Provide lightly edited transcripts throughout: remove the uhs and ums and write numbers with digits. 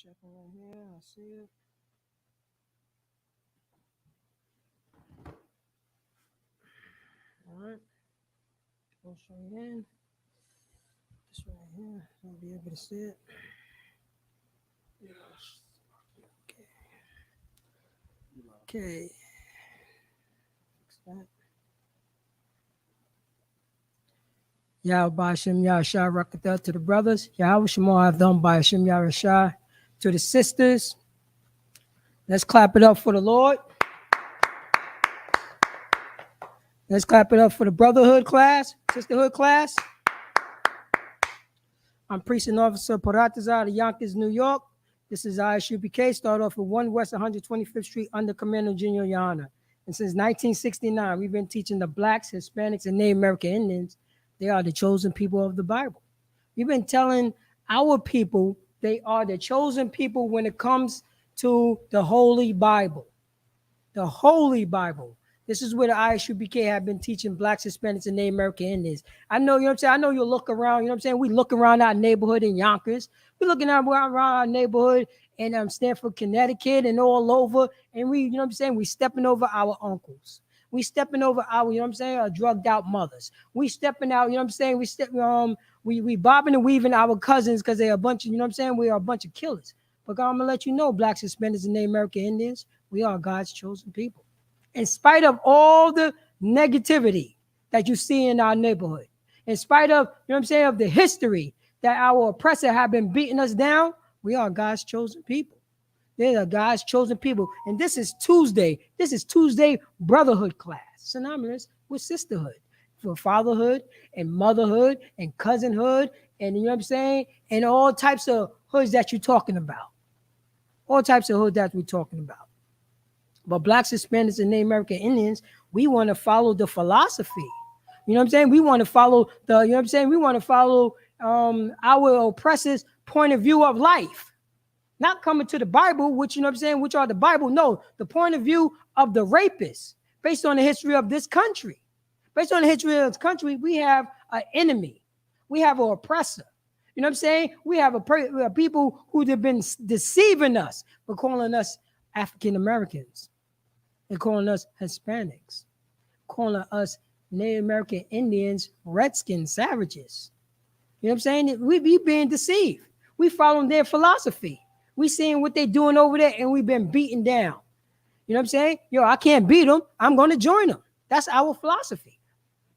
Checking right here. I see it. All right. We'll show you in. This right here. I'll be able to see it. Yes. Okay. Okay. Fix that. Yahweh Hashem Yahshua Rakatah to the brothers. Yahweh Shemar Adon by Hashem Yahshua to the sisters. Let's clap it up for the Lord. Let's clap it up for the brotherhood class, sisterhood class. I'm Priest and Officer Paratazar of Yonkers, New York. This is Isupk. Start off with 1 West 125th Street under Commander Junior Yana. And since 1969, we've been teaching the Blacks, Hispanics, and Native American Indians they are the chosen people of the Bible. We've been telling our people they are the chosen people when it comes to the Holy Bible. The Holy Bible. This is where the Isupk have been teaching Blacks, Hispanics, and Native American Indians. I know, you know what I'm saying? I know you look around, you know what I'm saying? We look around our neighborhood in Yonkers. We're looking around our neighborhood in Stamford, Connecticut, and all over. And we, you know what I'm saying? We stepping over our uncles. We stepping over our, you know what I'm saying, our drugged out mothers. We stepping out, you know what I'm saying? We bobbing and weaving our cousins because they're a bunch of, you know what I'm saying? We are a bunch of killers. But God, I'm going to let you know, Blacks, Hispanics, and Native American Indians, we are God's chosen people. In spite of all the negativity that you see in our neighborhood, in spite of, you know what I'm saying, of the history that our oppressor have been beating us down, we are God's chosen people. They are God's chosen people. And this is Tuesday. This is Tuesday brotherhood class, synonymous with sisterhood, for fatherhood and motherhood and cousinhood, and you know what I'm saying, and all types of hoods that you're talking about. All types of hoods that we're talking about. But Blacks, Hispanics, and Native American Indians, we want to follow the philosophy. You know what I'm saying? We want to follow the, you know what I'm saying? We want to follow our oppressor's point of view of life. Not coming to the Bible, which, you know what I'm saying, which are the Bible. No, the point of view of the rapist, based on the history of this country. Based on the history of this country, we have an enemy. We have an oppressor. You know what I'm saying? We have a people who have been deceiving us, but calling us African Americans. They're calling us Hispanics, calling us Native American Indians, Redskins, savages. You know what I'm saying? We be being deceived. We following their philosophy. We seeing what they're doing over there, and we've been beaten down. You know what I'm saying? Yo, I can't beat them. I'm going to join them. That's our philosophy.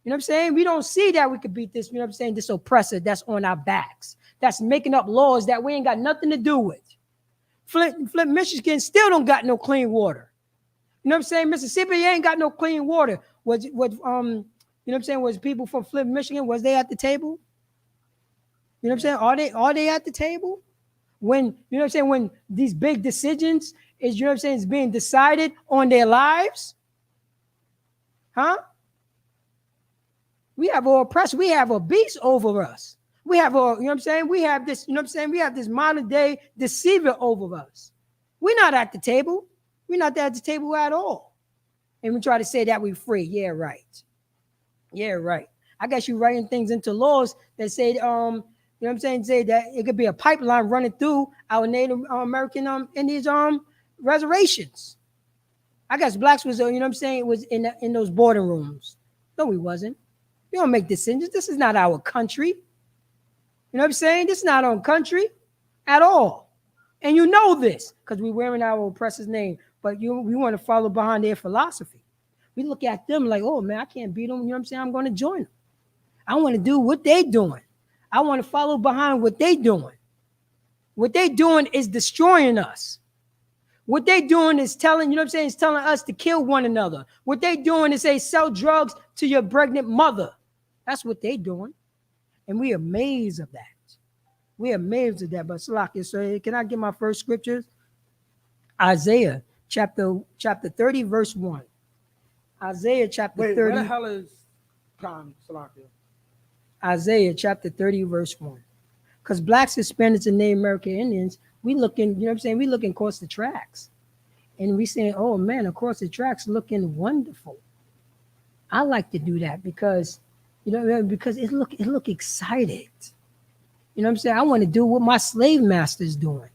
You know what I'm saying? We don't see that we could beat this, you know what I'm saying, this oppressor that's on our backs, that's making up laws that we ain't got nothing to do with. Flint, Michigan still don't got no clean water. You know what I'm saying? Mississippi ain't got no clean water. You know what I'm saying? Was people from Flint, Michigan, was they at the table? You know what I'm saying? Are they at the table? When, you know what I'm saying, when these big decisions is, you know what I'm saying, is being decided on their lives? Huh? We have an oppressor. We have a beast over us. We have a, you know what I'm saying? We have this, you know what I'm saying? We have this modern day deceiver over us. We're not at the table. We're not at the table at all. And we try to say that we're free. Yeah, right. Yeah, right. I guess you're writing things into laws that say, you know what I'm saying, say that it could be a pipeline running through our Native American Indians reservations. I guess Blacks was, you know what I'm saying, was in those boarding rooms. No, we wasn't. We don't make decisions. This is not our country. You know what I'm saying? This is not our country at all. And you know this because we're wearing our oppressor's name, but we want to follow behind their philosophy. We look at them like, oh, man, I can't beat them. You know what I'm saying? I'm going to join them. I want to do what they're doing. I want to follow behind what they're doing. What they're doing is destroying us. What they're doing is telling, you know what I'm saying, is telling us to kill one another. What they're doing is they sell drugs to your pregnant mother. That's what they're doing. And we're amazed of that. We're amazed at that. But Salakia, so can I get my first scriptures? Isaiah chapter 30, verse 1. Isaiah chapter 30. Where the hell is time, Salakia? Isaiah chapter 30, verse 1. Because Blacks, Hispanics, and Native American Indians, we looking, you know what I'm saying? We looking across the tracks. And we saying, oh man, across the tracks looking wonderful. I like to do that because, you know, because it look excited. You know what I'm saying? I want to do what my slave master's doing.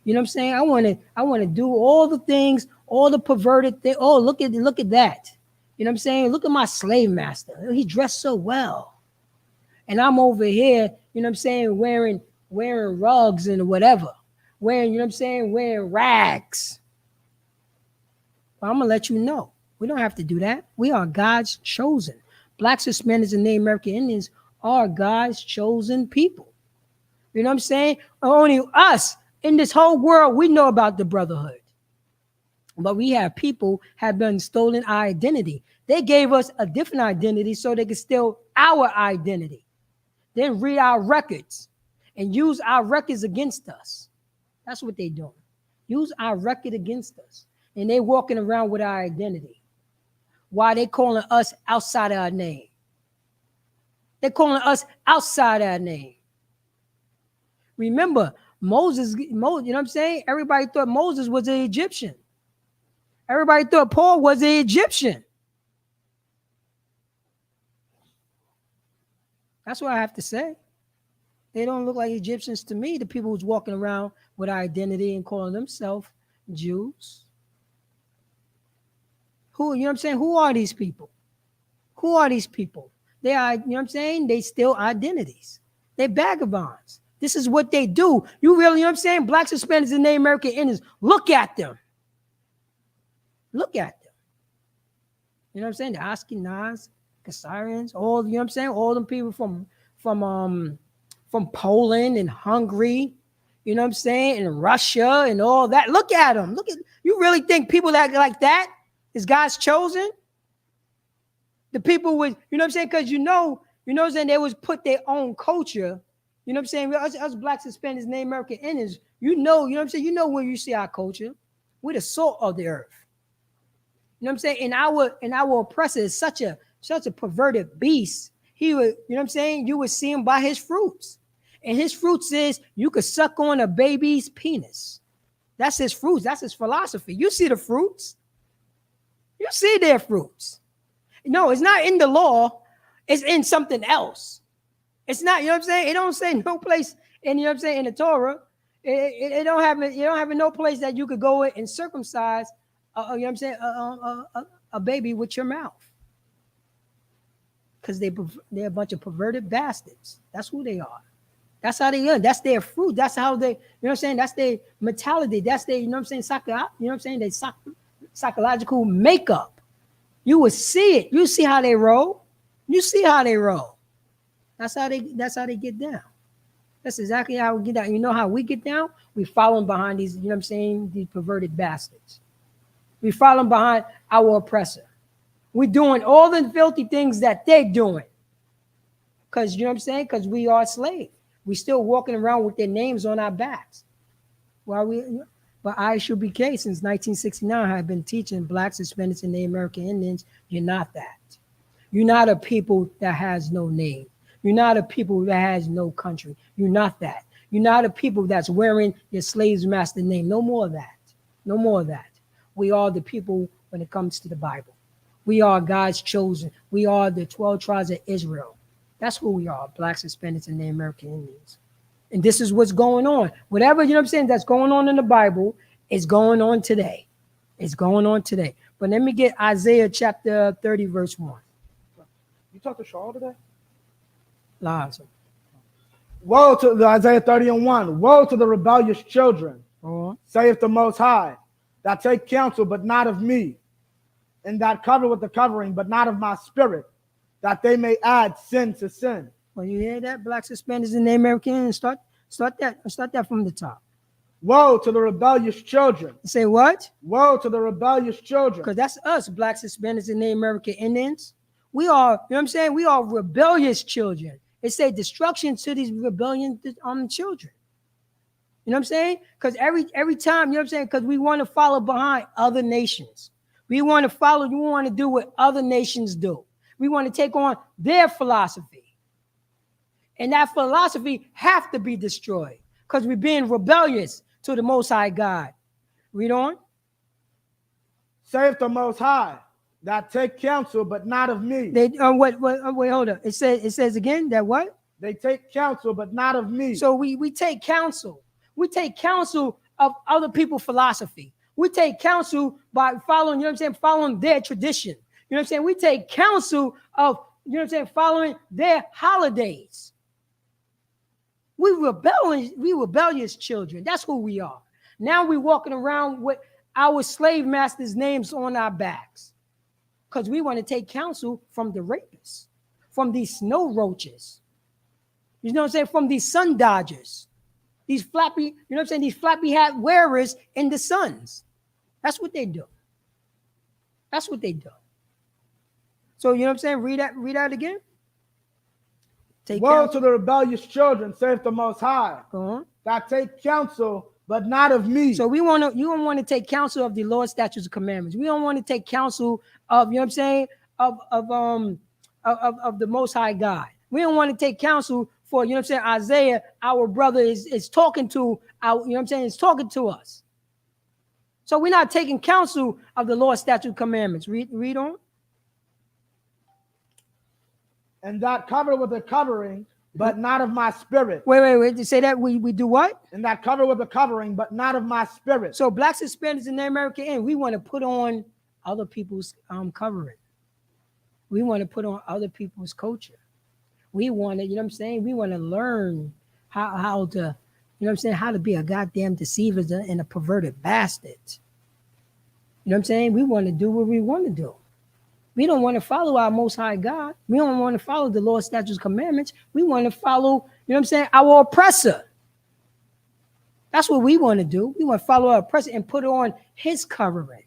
You know what I'm saying? I want to do all the things, all the perverted things. Oh, look at that. You know what I'm saying? Look at my slave master. He dressed so well. And I'm over here, you know what I'm saying, wearing rugs and whatever. Wearing, you know what I'm saying, wearing rags. But I'm gonna let you know. We don't have to do that. We are God's chosen. Blacks, Hispanics, and Native American Indians are God's chosen people. You know what I'm saying? Only us in this whole world, we know about the brotherhood. But we have people have been stolen our identity. They gave us a different identity so they could steal our identity. Then read our records and use our records against us. That's what they're doing. Use our record against us. And they walking around with our identity. Why they calling us outside our name? They're calling us outside our name. Remember, Moses, you know what I'm saying? Everybody thought Moses was an Egyptian. Everybody thought Paul was an Egyptian. That's what I have to say. They don't look like Egyptians to me, the people who's walking around with identity and calling themselves Jews. Who, you know what I'm saying? Who are these people? Who are these people? They are, you know what I'm saying? They steal identities. They're vagabonds. This is what they do. You really, you know what I'm saying? Blacks, Hispanics, and Native American Indians, look at them. Look at them. You know what I'm saying? The Ashkenaz, Kasarians, all, you know what I'm saying? All them people from Poland and Hungary, you know what I'm saying? And Russia and all that. Look at them. Look at, you really think people that like that is God's chosen? The people with, you know what I'm saying? Because you know what I'm saying? They was put their own culture. You know what I'm saying? Us Blacks, Hispanics, Native American Indians, you know what I'm saying? You know where you see our culture. We're the salt of the earth. You know what I'm saying? And our oppressor is such a perverted beast. He would, you know what I'm saying? You would see him by his fruits. And his fruits is you could suck on a baby's penis. That's his fruits. That's his philosophy. You see the fruits. You see their fruits. No, it's not in the law. It's in something else. It's not, you know what I'm saying? It don't say no place in, you know what I'm saying, in the Torah. It don't have it. You don't have no place that you could go and circumcise, you know what I'm saying, a baby with your mouth. Because they're a bunch of perverted bastards. That's who they are. That's how they are. That's their fruit. That's how they, you know what I'm saying? That's their mentality. That's their, you know what I'm saying, you know what I'm saying, their psychological makeup. You will see it. You see how they roll. You see how they roll. That's how they get down. That's exactly how we get down. You know how we get down? We following behind these, you know what I'm saying, these perverted bastards. We following behind our oppressor. We're doing all the filthy things that they're doing. Because, you know what I'm saying? Because we are slaves. We still walking around with their names on our backs. But Isupk since 1969 have been teaching Blacks, Hispanics, and Native American Indians, you're not that. You're not a people that has no name. You're not a people that has no country. You're not that. You're not a people that's wearing your slave's master name. No more of that. No more of that. We are the people when it comes to the Bible. We are God's chosen. We are the 12 tribes of Israel. That's who we are, Blacks, Hispanics, and Native American Indians. And this is what's going on. Whatever, you know what I'm saying, that's going on in the Bible is going on today. It's going on today. But let me get Isaiah chapter 30, verse 1. You talked to Shaw today? Lies. Woe to the Isaiah 30 and 1. Woe to the rebellious children, saith the Most High, that take counsel, but not of me, and that cover with the covering, but not of my spirit, that they may add sin to sin. Well, you hear that, Blacks, Hispanics, and Native American Indians? Start that from the top. Woe to the rebellious children. Say what? Woe to the rebellious children. Because that's us, Blacks, Hispanics, and Native American Indians. We are, you know what I'm saying? We are rebellious children. It say destruction to these rebellion children. You know what I'm saying? Because every time, you know what I'm saying? Because we want to follow behind other nations. We want to do what other nations do. We want to take on their philosophy. And that philosophy have to be destroyed because we're being rebellious to the Most High God. Read on. Saith the Most High, that take counsel, but not of me. Wait, hold up. It says again that what? They take counsel, but not of me. So we take counsel. We take counsel of other people's philosophy. We take counsel by following, you know what I'm saying, following their tradition. You know what I'm saying? We take counsel of, you know what I'm saying, following their holidays. We rebellious children. That's who we are. Now we're walking around with our slave masters' names on our backs because we want to take counsel from the rapists, from these snow roaches. You know what I'm saying? From these sun dodgers, these flappy, you know what I'm saying? These flappy hat wearers in the suns. That's what they do. That's what they do. So, you know what I'm saying? Read that again. Woe to the rebellious children, saith the Most High, that take counsel, but not of me. So you don't want to take counsel of the Lord's statutes and commandments. We don't want to take counsel of, you know what I'm saying, of the Most High God. We don't want to take counsel for, you know what I'm saying, Isaiah, our brother is talking to our, you know what I'm saying, is talking to us. So we're not taking counsel of the Lord's statutes and commandments. Read on. And that covered with a covering, but not of my spirit. Wait. Say that we do what? And that covered with a covering, but not of my spirit. So blacks, Hispanics, and the American Indian, we want to put on other people's covering. We want to put on other people's culture. We want to, you know what I'm saying? We want to learn how to, you know what I'm saying, how to be a goddamn deceiver and a perverted bastard. You know what I'm saying? We want to do what we want to do. We don't want to follow our Most High God. We don't want to follow the Lord's statutes, commandments. We want to follow, you know what I'm saying, our oppressor. That's what we want to do. We want to follow our oppressor and put on his covering.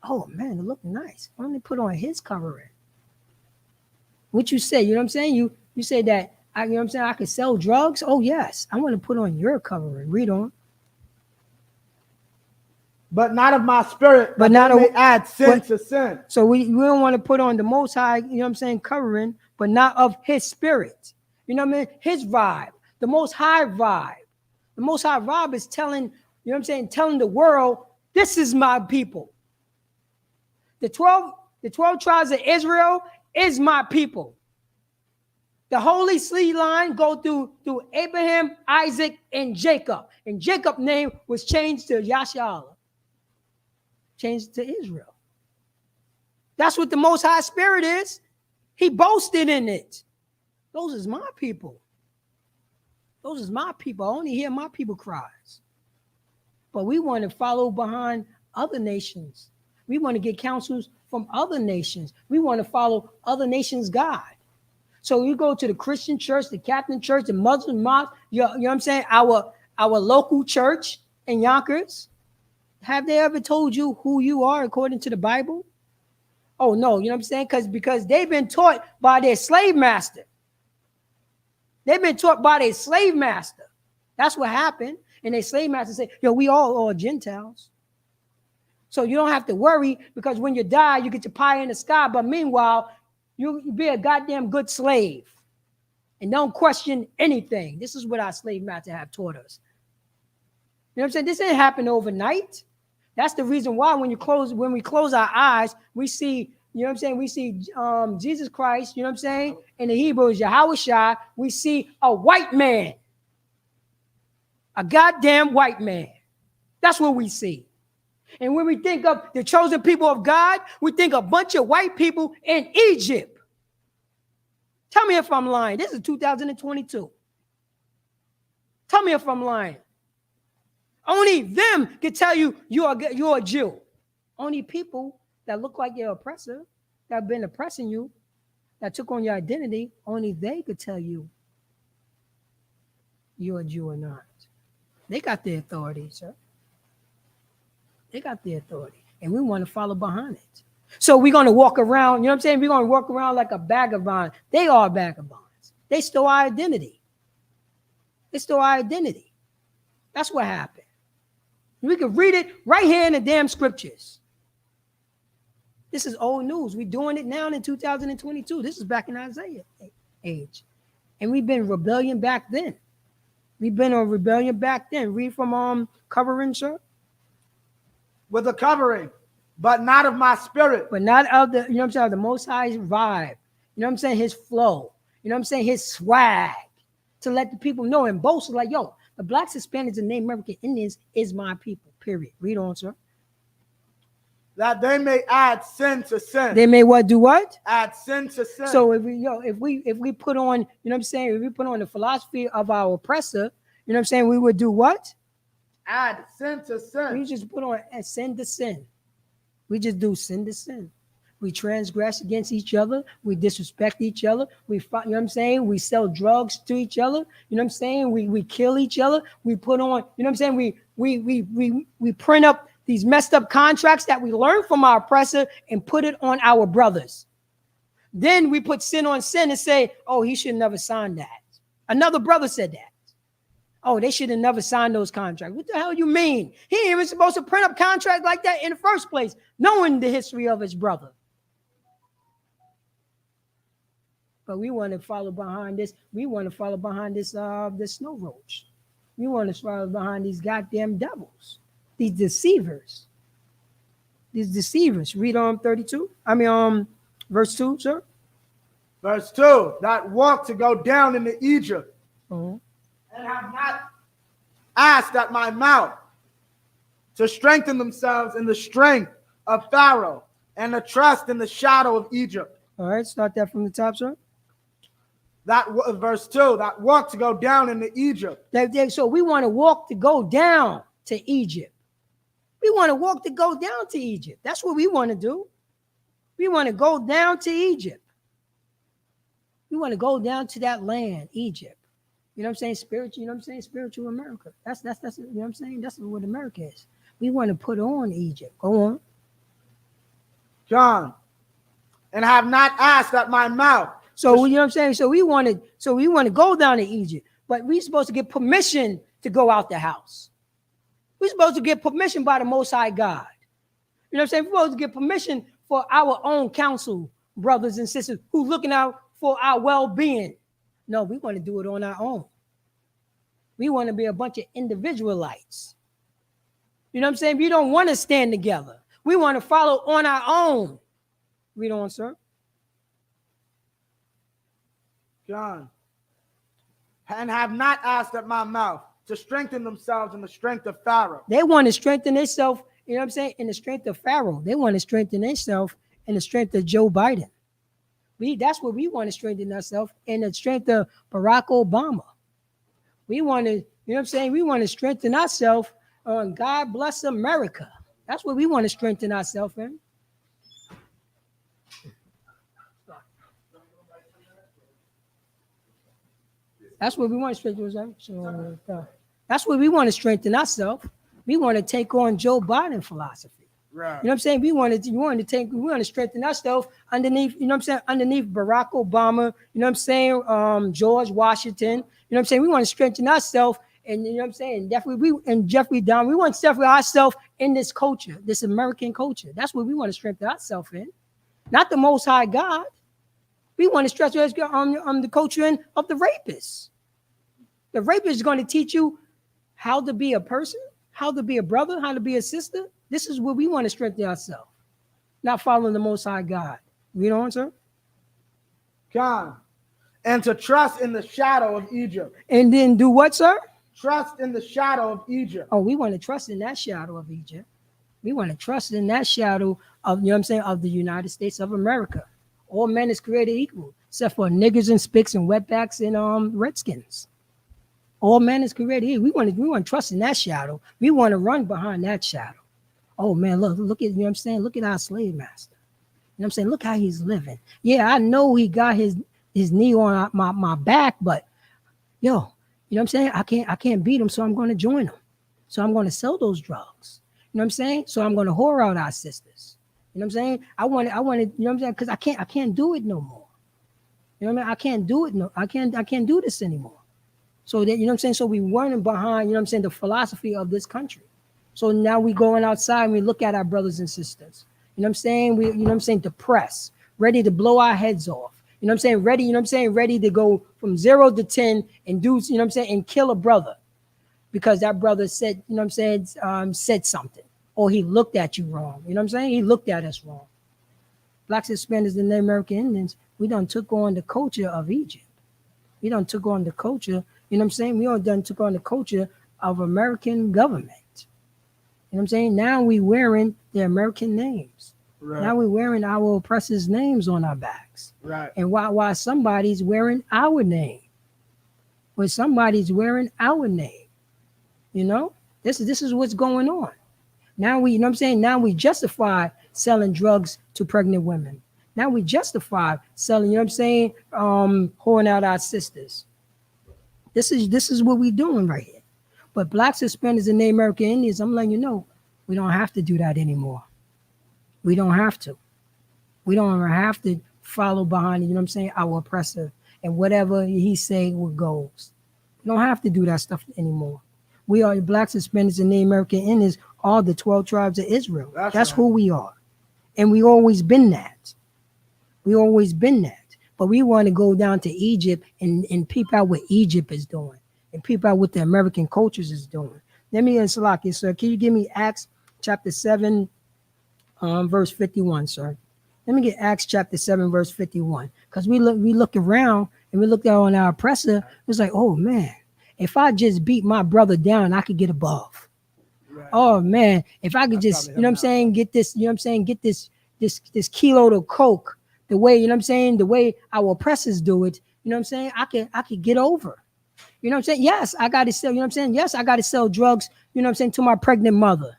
Oh, man, it looked nice. Why don't they put on his covering? What you say, you know what I'm saying? You say that, you know what I'm saying, I could sell drugs? Oh, yes. I want to put on your covering. Read on. But not of my spirit, but not add sin to sin. So we don't want to put on the Most High, you know what I'm saying, covering, but not of his spirit. You know what I mean? His vibe, the Most High vibe. The Most High vibe is telling, you know what I'm saying, telling the world, this is my people. The 12 tribes of Israel is my people. The holy seed line go through Abraham, Isaac, and Jacob. And Jacob's name was changed to Yashala. Changed to Israel. That's what the Most High Spirit is. He boasted in it. Those is my people. Those is my people. I only hear my people cries. But we want to follow behind other nations. We want to get counsels from other nations. We want to follow other nations' God. So you go to the Christian church, the Catholic church, the Muslim mosque, you know what I'm saying? Our local church in Yonkers. Have they ever told you who you are according to the Bible? Oh, no, you know what I'm saying? Because they've been taught by their slave master. They've been taught by their slave master. That's what happened. And their slave master said, yo, we all are Gentiles. So you don't have to worry because when you die, you get your pie in the sky. But meanwhile, you be a goddamn good slave and don't question anything. This is what our slave master have taught us. You know what I'm saying? This didn't happen overnight. That's the reason why when we close our eyes, we see, you know what I'm saying? We see Jesus Christ, you know what I'm saying? In the Hebrew is Yahushua. We see a white man, a goddamn white man. That's what we see. And when we think of the chosen people of God, we think a bunch of white people in Egypt. Tell me if I'm lying. This is 2022. Tell me if I'm lying. Only them can tell you you're a Jew. Only people that look like your oppressor, that have been oppressing you, that took on your identity, only they could tell you you're a Jew or not. They got the authority, sir. They got the authority. And we want to follow behind it. So we're going to walk around, you know what I'm saying? We're going to walk around like a vagabond. They are vagabonds. They stole our identity. They stole our identity. That's what happened. We can read it right here in the damn scriptures. This is old news. We're doing it now in 2022. This is back in Isaiah age. And we've been rebellion back then. We've been on rebellion back then. Read from covering, sir. With a covering, but not of my spirit. But not of the, you know what I'm saying, the Most High's vibe. You know what I'm saying? His flow. You know what I'm saying? His swag. To let the people know and boast like, yo, The blacks, Hispanics, and Native American Indians is my people, period. Read on, sir. That they may add sin to sin. They may what do what? Add sin to sin. So if we put on, you know what I'm saying, if we put on the philosophy of our oppressor, you know what I'm saying, we would do what? Add sin to sin. We just put on sin to sin. We just do sin to sin. We transgress against each other. We disrespect each other. You know what I'm saying? We sell drugs to each other. You know what I'm saying? We kill each other. We put on, you know what I'm saying? We print up these messed up contracts that we learned from our oppressor and put it on our brothers. Then we put sin on sin and say, oh, he should never sign that. Another brother said that. Oh, they should have never signed those contracts. What the hell you mean? He ain't even supposed to print up contracts like that in the first place, knowing the history of his brother. But we want to follow behind this. We want to follow behind this snow roach. We want to follow behind these goddamn devils, these deceivers. These deceivers. Read on 32. Verse 2, sir. Verse 2, that walk to go down into Egypt, Uh-huh. and have not asked at my mouth to strengthen themselves in the strength of Pharaoh and to trust in the shadow of Egypt. All right, start that from the top, sir. That verse 2, that walk to go down into Egypt. So we want to walk to go down to Egypt. We want to walk to go down to Egypt. That's what we want to do. We want to go down to Egypt. We want to go down to that land, Egypt. You know what I'm saying? Spiritual, you know what I'm saying? Spiritual America. That's you know what I'm saying? That's what America is. We want to put on Egypt. Go on. John, and have not asked at my mouth. So you know what I'm saying? So we want to go down to Egypt, but we're supposed to get permission to go out the house. We're supposed to get permission by the Most High God. You know what I'm saying? We're supposed to get permission for our own counsel, brothers and sisters, who looking out for our well-being. No, we want to do it on our own. We want to be a bunch of individualites. You know what I'm saying? We don't want to stand together. We want to follow on our own. Read on, sir. John, and have not asked at my mouth to strengthen themselves in the strength of Pharaoh. They want to strengthen themselves, you know what I'm saying, in the strength of Pharaoh. They want to strengthen themselves in the strength of Joe Biden. That's what we want to strengthen ourselves in the strength of Barack Obama. We want to, you know what I'm saying, we want to strengthen ourselves on God bless America. That's what we want to strengthen ourselves in. That's what we want to strengthen ourselves. So, that's what we want to strengthen ourselves. We want to take on Joe Biden philosophy. Right. You know what I'm saying? We want to strengthen ourselves underneath, you know what I'm saying, underneath Barack Obama, you know what I'm saying, George Washington, you know what I'm saying? We want to strengthen ourselves, and you know what I'm saying, Jeffrey Dahmer, we want to strengthen ourselves in this culture, this American culture. That's what we want to strengthen ourselves in. Not the Most High God. We want to strengthen ourselves on the culture of the rapists. The rapist is going to teach you how to be a person, how to be a brother, how to be a sister. This is where we want to strengthen ourselves, not following the Most High God. Read on, sir. John, and to trust in the shadow of Egypt. And then do what, sir? Trust in the shadow of Egypt. Oh, we want to trust in that shadow of Egypt. We want to trust in that shadow of, you know what I'm saying, of the United States of America. All men is created equal, except for niggers and spicks and wetbacks and redskins. All men is created equal. We want to trust in that shadow. We want to run behind that shadow. Oh man, look at, you know what I'm saying? Look at our slave master. You know what I'm saying? Look how he's living. Yeah, I know he got his knee on my back, but yo, you know what I'm saying? I can't beat him, so I'm going to join him. So I'm going to sell those drugs. You know what I'm saying? So I'm going to whore out our sisters. You know what I'm saying? I want to, you know what I'm saying? Because I can't do it no more. You know what I mean? I can't do it. No, I can't do this anymore. So that, you know what I'm saying? So we running behind, you know what I'm saying, the philosophy of this country. So now we going outside and we look at our brothers and sisters. You know what I'm saying? We, you know what I'm saying, depressed, ready to blow our heads off. You know what I'm saying? Ready, you know what I'm saying, ready to go from 0 to 10 and do, you know what I'm saying, and kill a brother because that brother said, you know what I'm saying, said something, or he looked at you wrong. You know what I'm saying? He looked at us wrong. Blacks, Hispanics, and Native American Indians, we done took on the culture of Egypt. We done took on the culture, you know what I'm saying? We all done took on the culture of American government. You know what I'm saying? Now we wearing the American names. Right. Now we're wearing our oppressors' names on our backs. Right. And why somebody's wearing our name. When somebody's wearing our name. You know? This is what's going on. Now we, you know what I'm saying? Now we justify selling drugs to pregnant women. Now we justify selling, you know what I'm saying? Whoring out our sisters. This is what we're doing right here. But blacks, Hispanics, and Native American Indians, I'm letting you know, we don't have to do that anymore. We don't have to. We don't have to follow behind, you know what I'm saying, our oppressor. And whatever he say, what goes. We don't have to do that stuff anymore. We are the blacks, Hispanics, and Native American Indians, all the 12 tribes of Israel. That's right. who we are. And we always been that. We always been that. But we want to go down to Egypt and peep out what Egypt is doing. And peep out what the American cultures is doing. Let me, Salaki, sir, can you give me Acts chapter 7, verse 51, sir? Let me get Acts chapter 7, verse 51. Because we look around and we look down on our oppressor. It's like, oh, man, if I just beat my brother down, I could get above. Right. Oh, man, if I could just, you know what I'm saying, get this, you know what I'm saying, get this kilo of coke the way, you know what I'm saying, the way our oppressors do it, you know what I'm saying, I could get over. You know what I'm saying? Yes, I got to sell, you know what I'm saying? Yes, I got to sell drugs, you know what I'm saying, to my pregnant mother.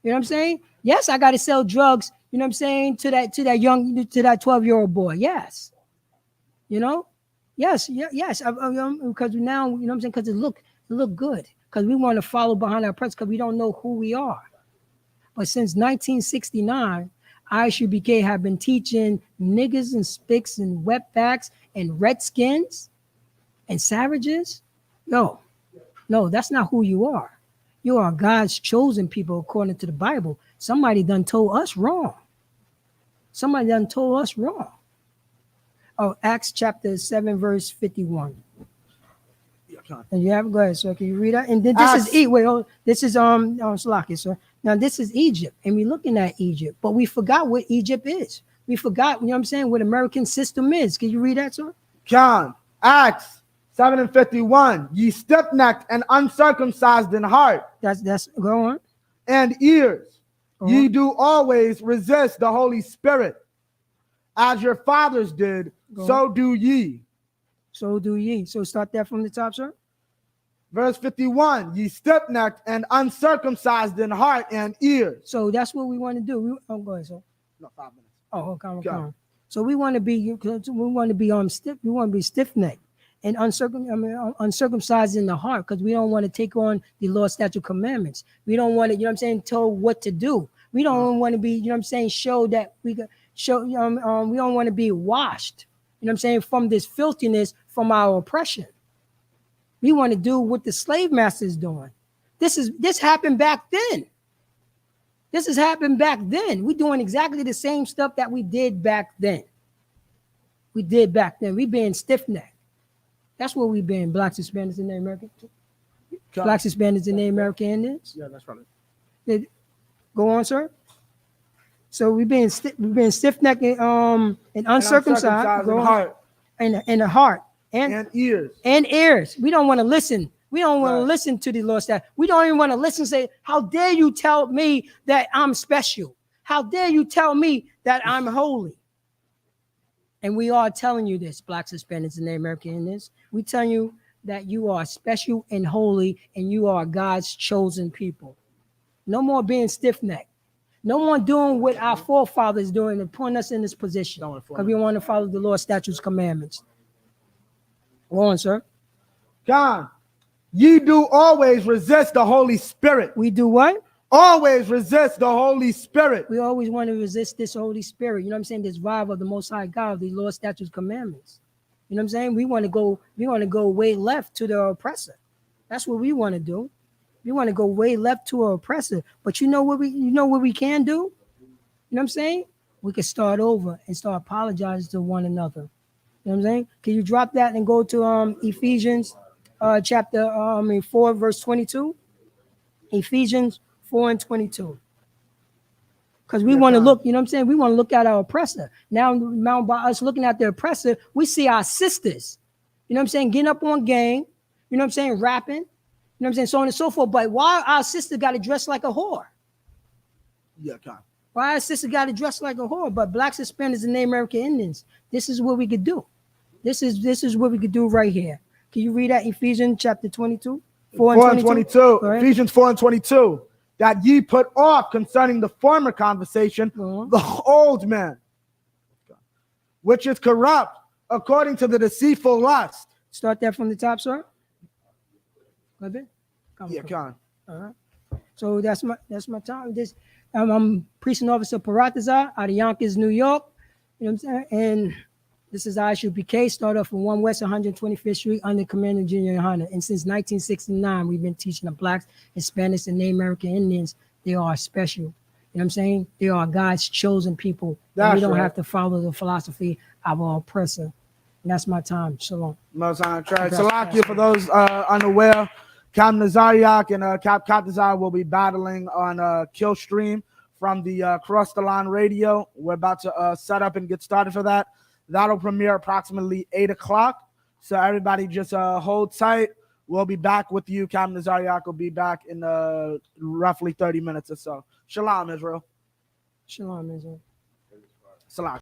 You know what I'm saying? Yes, I got to sell drugs, you know what I'm saying, to that 12-year-old boy. Yes. You know? Yes, yes. Because now, you know what I'm saying, because it look good. Because we want to follow behind our oppressors because we don't know who we are. But since 1969, ISUPK have been teaching niggas and spicks and wetbacks and redskins and savages. No, that's not who you are. You are God's chosen people according to the Bible. Somebody done told us wrong. Oh, Acts chapter 7, verse 51. And you have it, go ahead, sir. Can you read that? And then this is Salaki, sir. Now this is Egypt, and we're looking at Egypt, but we forgot what Egypt is. We forgot, you know what I'm saying, what American system is. Can you read that, sir? John, Acts 7 and 51. Ye stiff-necked and uncircumcised in heart. That's go on. And ears. Ye do always resist the Holy Spirit. As your fathers did, so do ye. So do ye. So start that from the top, sir. Verse 51, ye stiff-necked and uncircumcised in heart and ears. So that's what we want to do. Go ahead, sir. No, 5 minutes. Oh, come on. So we want to be stiff. We want to be stiff-necked and uncircumcised in the heart, because we don't want to take on the Lord's statute commandments. We don't want to, you know what I'm saying, told what to do. We don't want to be, you know what I'm saying, show that we got show. We don't want to be washed, you know what I'm saying, from this filthiness, from our oppression. We want to do what the slave master is doing. This happened back then. This has happened back then. We're doing exactly the same stuff that we did back then. We being stiff-necked. That's what we been, blacks, Hispanics, and Native American. Blacks, Hispanics, and Native American Indians. Yeah, that's right. Go on, sir. So we've been stiff-necked and uncircumcised. In the heart. And ears. And ears. We don't want to listen. We don't want to listen to the Lord's statute. We don't even want to listen and say, how dare you tell me that I'm special? How dare you tell me that I'm holy? And we are telling you this, blacks, Hispanics, and Native American Indians. We tell you that you are special and holy, and you are God's chosen people. No more being stiff-necked. No more doing what our forefathers doing and putting us in this position, because we want to follow the Lord's statutes, commandments. Go on, sir. John, ye do always resist the Holy Spirit. We do what? Always resist the Holy Spirit. We always want to resist this Holy Spirit. You know what I'm saying? This vibe of the Most High God, the Lord's statutes, commandments. You know what I'm saying? We want to go way left to the oppressor. That's what we want to do. We want to go way left to our oppressor. But you know what we can do? You know what I'm saying? We can start over and start apologizing to one another. You know what I'm saying? Can you drop that and go to Ephesians chapter 4, verse 22? Ephesians 4 and 22. Because we want to look, you know what I'm saying? We want to look at our oppressor. Now by us looking at the oppressor, we see our sisters, you know what I'm saying, getting up on game, you know what I'm saying, rapping, what I'm saying? So on and so forth. But why our sister got to dress like a whore? Yeah, Con. Why our sister got to dress like a whore? But blacks, Hispanics, and Native American Indians, this is what we could do. This is what we could do right here. Can you read that Ephesians chapter 22? 4 and 22. Ephesians 4 and 22. That ye put off concerning the former conversation, the old man, which is corrupt according to the deceitful lust. Start that from the top, sir. Go ahead. Yeah, Con. All right. So that's my time. I'm precinct officer Paratazar out of Yonkers, New York. You know what I'm saying? And this is Isupk. Start off from 1 West 125th Street under Commander Junior Yohana. And since 1969, we've been teaching the blacks, Hispanics, and Native American Indians. They are special. You know what I'm saying? They are God's chosen people. And we don't have to follow the philosophy of our oppressor. And that's my time. Shalom. Most honored. Salakia, for those unaware, Captain Nazariak and Cap Desire will be battling on Kill Stream from the Cross the Line radio. We're about to set up and get started for that. That'll premiere approximately 8 o'clock. So everybody just hold tight. We'll be back with you. Captain Nazariak will be back in roughly 30 minutes or so. Shalom, Israel. Shalom, Israel. Salam.